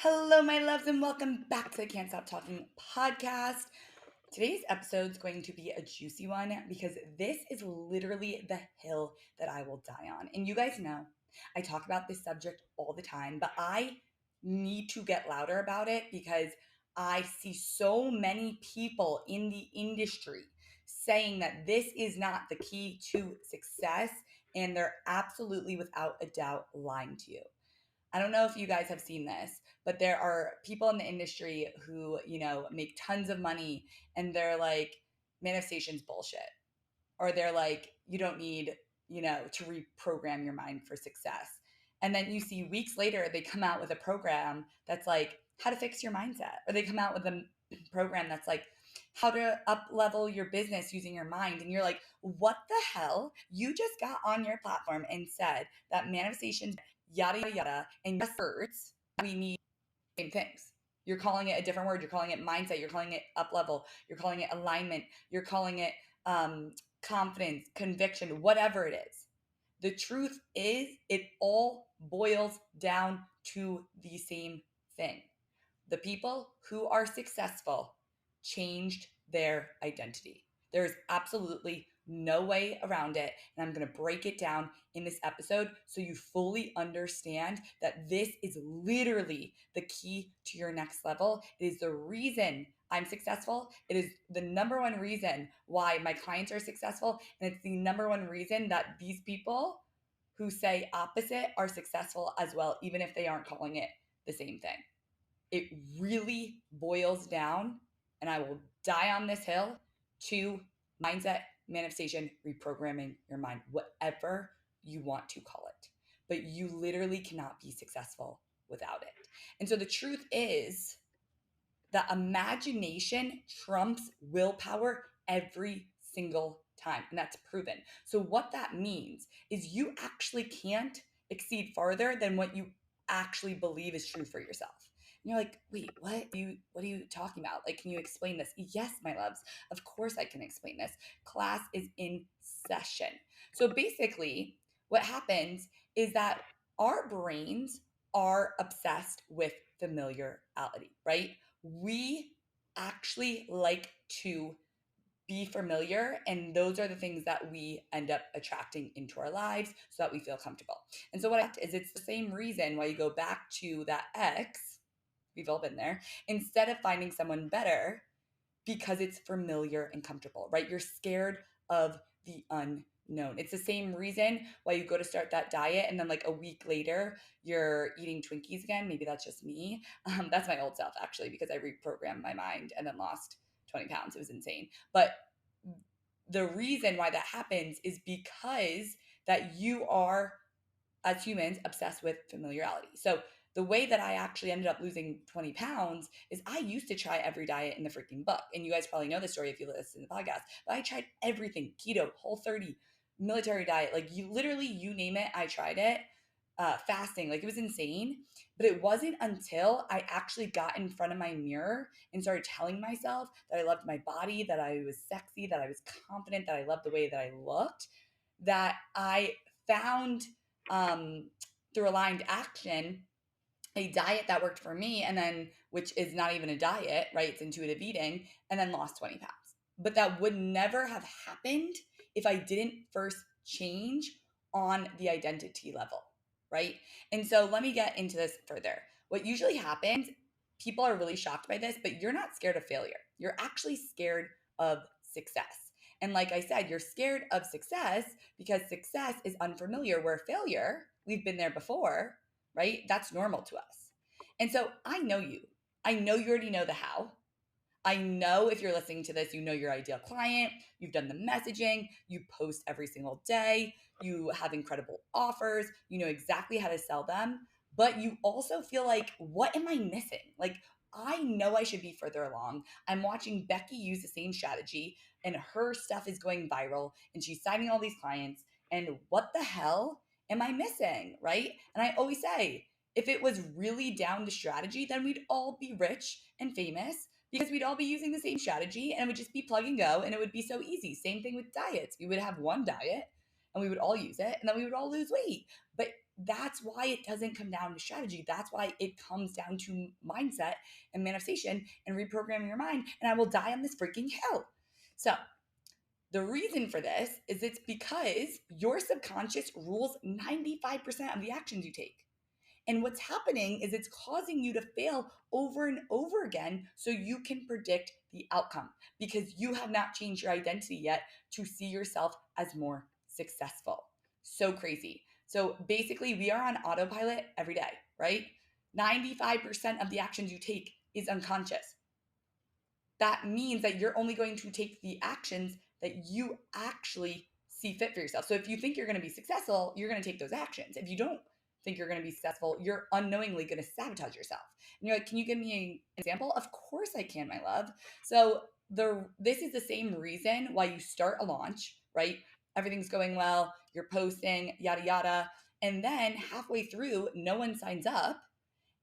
Hello, my loves, and welcome back to the Can't Stop Talking podcast. Today's episode is going to be a juicy one because this is literally the hill that I will die on. And you guys know I talk about this subject all the time, but I need to get louder about it because I see so many people in the industry saying that this is not the key to success, and they're absolutely without a doubt lying to you. I don't know if you guys have seen this, but there are people in the industry who, make tons of money and they're like, manifestation's bullshit. Or they're like, you don't need, to reprogram your mind for success. And then you see weeks later, they come out with a program that's like how to fix your mindset. Or they come out with a program that's like how to up level your business using your mind. And you're like, what the hell? You just got on your platform and said that manifestation yada yada yada, and yes, words we need same things. You're calling it a different word. You're calling it mindset. You're calling it up level. You're calling it alignment. You're calling it confidence, conviction, whatever it is. The truth is, it all boils down to the same thing. The people who are successful changed their identity. There's absolutely no way around it. And I'm going to break it down in this episode so you fully understand that this is literally the key to your next level. It is the reason I'm successful. It is the number one reason why my clients are successful. And it's the number one reason that these people who say opposite are successful as well, even if they aren't calling it the same thing. It really boils down, and I will die on this hill, to mindset, manifestation, reprogramming your mind, whatever you want to call it. But you literally cannot be successful without it. And so the truth is that imagination trumps willpower every single time. And that's proven. So what that means is you actually can't exceed farther than what you actually believe is true for yourself. And you're like, wait, what are you talking about? Like, can you explain this? Yes, my loves. Of course I can explain this. Class is in session. So basically, what happens is that our brains are obsessed with familiarity, right? We actually like to be familiar, and those are the things that we end up attracting into our lives so that we feel comfortable. And so it's the same reason why you go back to that ex, we've all been there, instead of finding someone better, because it's familiar and comfortable, right? You're scared of the unknown. It's the same reason why you go to start that diet and then like a week later you're eating Twinkies again. Maybe that's just me. That's my old self actually, because I reprogrammed my mind and then lost 20 pounds. It was insane. But the reason why that happens is because that you are, as humans, obsessed with familiarity. So the way that I actually ended up losing 20 pounds is I used to try every diet in the freaking book. And you guys probably know this story if you listen to the podcast. But I tried everything: keto, Whole30, military diet. Like you name it, I tried it. Fasting, like it was insane. But it wasn't until I actually got in front of my mirror and started telling myself that I loved my body, that I was sexy, that I was confident, that I loved the way that I looked, that I found through aligned action a diet that worked for me, and then, which is not even a diet, right? It's intuitive eating, and then lost 20 pounds. But that would never have happened if I didn't first change on the identity level, right? And so let me get into this further. What usually happens, people are really shocked by this, but you're not scared of failure. You're actually scared of success. And like I said, you're scared of success because success is unfamiliar, where failure, we've been there before, right? That's normal to us. And so I know you. I know you already know the how. I know if you're listening to this, you know your ideal client, you've done the messaging, you post every single day, you have incredible offers, you know exactly how to sell them, but you also feel like, what am I missing? Like, I know I should be further along. I'm watching Becky use the same strategy and her stuff is going viral and she's signing all these clients. And what the hell am I missing? Right? And I always say, if it was really down to strategy, then we'd all be rich and famous because we'd all be using the same strategy and it would just be plug and go and it would be so easy. Same thing with diets. We would have one diet and we would all use it and then we would all lose weight. But that's why it doesn't come down to strategy. That's why it comes down to mindset and manifestation and reprogramming your mind. And I will die on this freaking hill. So the reason for this is it's because your subconscious rules 95% of the actions you take. And what's happening is it's causing you to fail over and over again so you can predict the outcome because you have not changed your identity yet to see yourself as more successful. So crazy. So basically, we are on autopilot every day, right? 95% of the actions you take is unconscious. That means that you're only going to take the actions that you actually see fit for yourself. So if you think you're going to be successful, you're going to take those actions. If you don't think you're going to be successful, you're unknowingly going to sabotage yourself. And you're like, can you give me an example? Of course I can, my love. So this is the same reason why you start a launch, right? Everything's going well, you're posting, yada, yada. And then halfway through, no one signs up.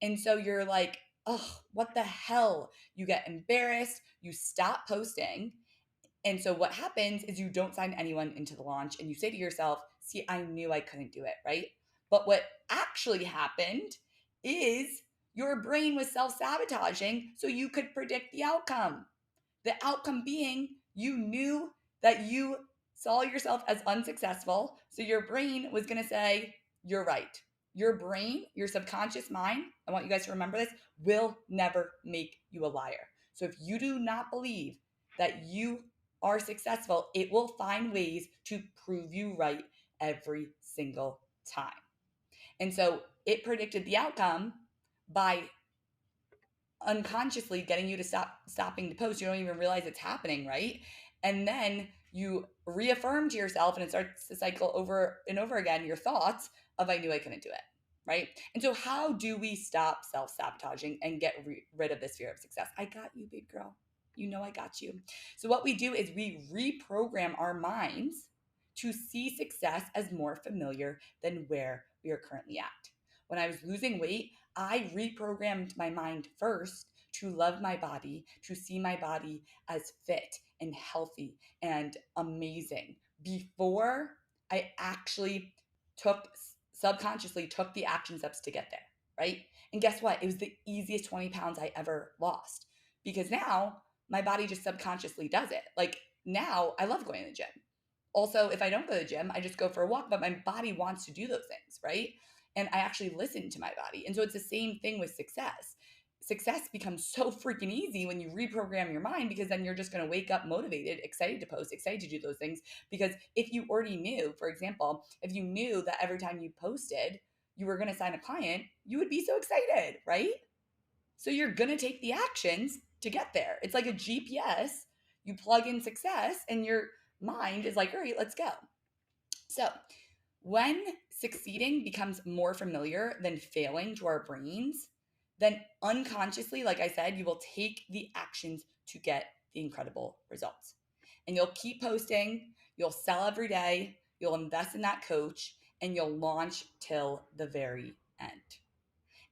And so you're like, oh, what the hell? You get embarrassed, you stop posting. And so what happens is you don't sign anyone into the launch and you say to yourself, see, I knew I couldn't do it, right? But what actually happened is your brain was self sabotaging so you could predict the outcome. The outcome being you knew that you saw yourself as unsuccessful. So your brain was going to say, you're right. Your brain, your subconscious mind, I want you guys to remember this, will never make you a liar. So if you do not believe that you are successful, it will find ways to prove you right every single time. And so it predicted the outcome by unconsciously getting you to stopping to post. You don't even realize it's happening, right? And then you reaffirm to yourself and it starts to cycle over and over again your thoughts of I knew I couldn't do it, right? And so how do we stop self-sabotaging and get rid of this fear of success? I got you, big girl. You know I got you. So what we do is we reprogram our minds to see success as more familiar than where we are currently at. When I was losing weight, I reprogrammed my mind first to love my body, to see my body as fit and healthy and amazing before I actually subconsciously took the action steps to get there, right? And guess what? It was the easiest 20 pounds I ever lost because now my body just subconsciously does it. Like now I love going to the gym. Also, if I don't go to the gym, I just go for a walk, but my body wants to do those things, right? And I actually listen to my body. And so it's the same thing with success. Success becomes so freaking easy when you reprogram your mind because then you're just going to wake up motivated, excited to post, excited to do those things. Because if you already knew, for example, if you knew that every time you posted, you were going to sign a client, you would be so excited, right? So you're going to take the actions to get there. It's like a GPS. You plug in success and your mind is like, all right, let's go. So when succeeding becomes more familiar than failing to our brains, then unconsciously, like I said, you will take the actions to get the incredible results. And you'll keep posting, you'll sell every day, you'll invest in that coach, and you'll launch till the very end.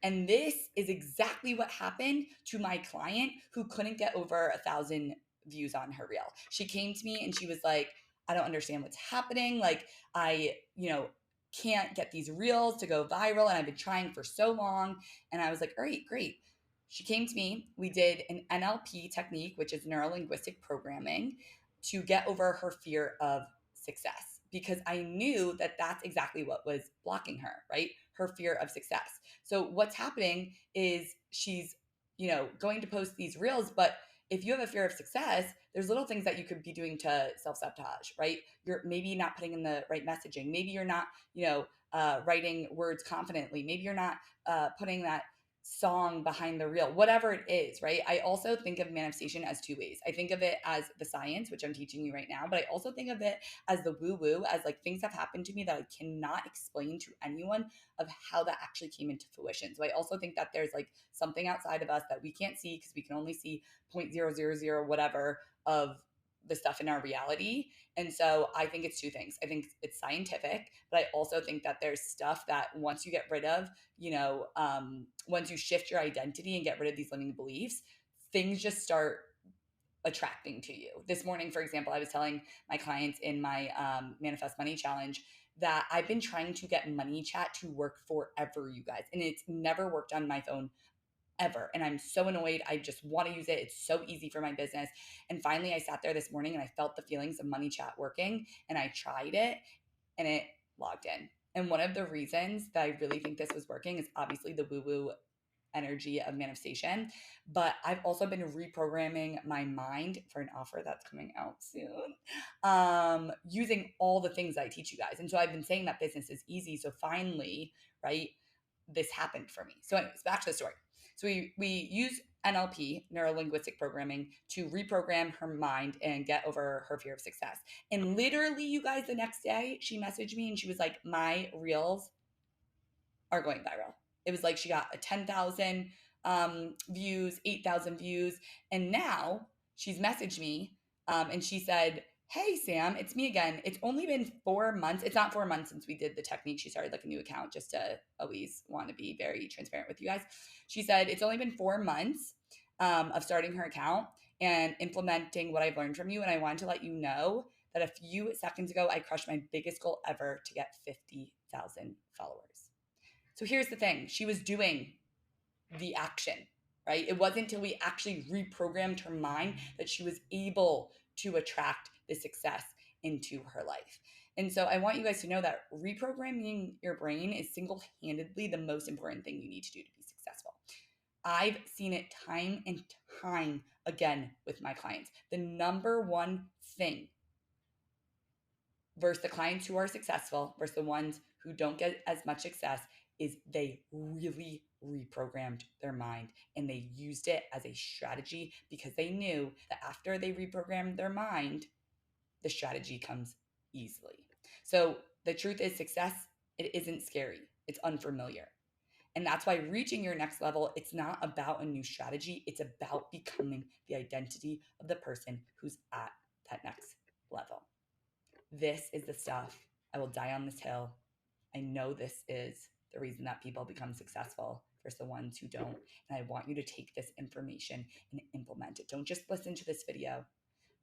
And this is exactly what happened to my client who couldn't get over 1,000 views on her reel. She came to me and she was like, I don't understand what's happening. Like, can't get these reels to go viral. And I've been trying for so long. And I was like, all right, great. She came to me. We did an NLP technique, which is neuro linguistic programming, to get over her fear of success because I knew that that's exactly what was blocking her, right? Her fear of success. So what's happening is she's, going to post these reels, but if you have a fear of success, there's little things that you could be doing to self-sabotage, right? You're maybe not putting in the right messaging. Maybe you're not, writing words confidently. Maybe you're not putting that song behind the reel, whatever it is, right? I also think of manifestation as two ways. I think of it as the science, which I'm teaching you right now, but I also think of it as the woo-woo, as like things have happened to me that I cannot explain to anyone of how that actually came into fruition. So I also think that there's like something outside of us that we can't see because we can only see 0.000 whatever of the stuff in our reality. And so I think it's two things. I think it's scientific, but I also think that there's stuff that once you get rid of, once you shift your identity and get rid of these limiting beliefs, things just start attracting to you. This morning, for example, I was telling my clients in my Manifest Money Challenge that I've been trying to get Money Chat to work forever, you guys, and it's never worked on my phone ever. And I'm so annoyed. I just want to use it. It's so easy for my business. And finally, I sat there this morning and I felt the feelings of Money Chat working, and I tried it and it logged in. And one of the reasons that I really think this was working is obviously the woo woo energy of manifestation, but I've also been reprogramming my mind for an offer that's coming out soon, using all the things I teach you guys. And so I've been saying that business is easy. So finally, right, this happened for me. So anyways, back to the story. So we use NLP, neuro linguistic programming, to reprogram her mind and get over her fear of success. And literally, you guys, the next day, she messaged me and she was like, my reels are going viral. It was like she got a 10,000 views, 8,000 views. And now she's messaged me and she said, hey, Sam, it's me again. It's only been 4 months. It's not 4 months since we did the technique. She started like a new account just to always want to be very transparent with you guys. She said, it's only been 4 months of starting her account and implementing what I've learned from you. And I wanted to let you know that a few seconds ago, I crushed my biggest goal ever to get 50,000 followers. So here's the thing. She was doing the action, right? It wasn't until we actually reprogrammed her mind that she was able to attract the success into her life. And so I want you guys to know that reprogramming your brain is single-handedly the most important thing you need to do to be successful. I've seen it time and time again with my clients. The number one thing versus the clients who are successful versus the ones who don't get as much success is they really reprogrammed their mind and they used it as a strategy because they knew that after they reprogrammed their mind, the strategy comes easily. So the truth is success, it isn't scary. It's unfamiliar. And that's why reaching your next level, it's not about a new strategy. It's about becoming the identity of the person who's at that next level. This is the stuff. I will die on this hill. I know this is the reason that people become successful versus the ones who don't. And I want you to take this information and implement it. Don't just listen to this video,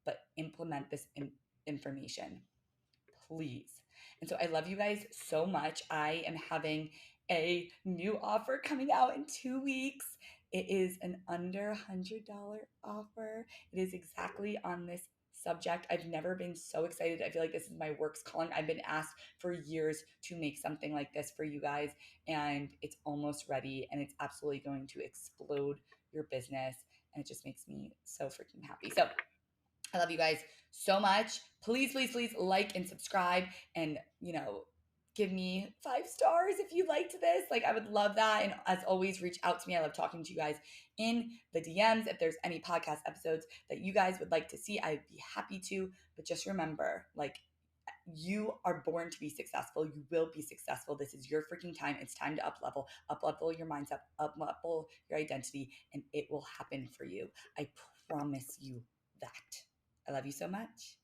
but implement this information, please. And so I love you guys so much. I am having a new offer coming out in 2 weeks. It is an under $100 offer. It is exactly on this subject. I've never been so excited. I feel like this is my work's calling. I've been asked for years to make something like this for you guys, and it's almost ready, and it's absolutely going to explode your business, and it just makes me so freaking happy. So I love you guys so much. Please, please, please like and subscribe and, give me 5 stars if you liked this. Like, I would love that. And as always, reach out to me. I love talking to you guys in the DMs. If there's any podcast episodes that you guys would like to see, I'd be happy to. But just remember, like, you are born to be successful. You will be successful. This is your freaking time. It's time to up level your mindset, up level your identity, and it will happen for you. I promise you that. I love you so much.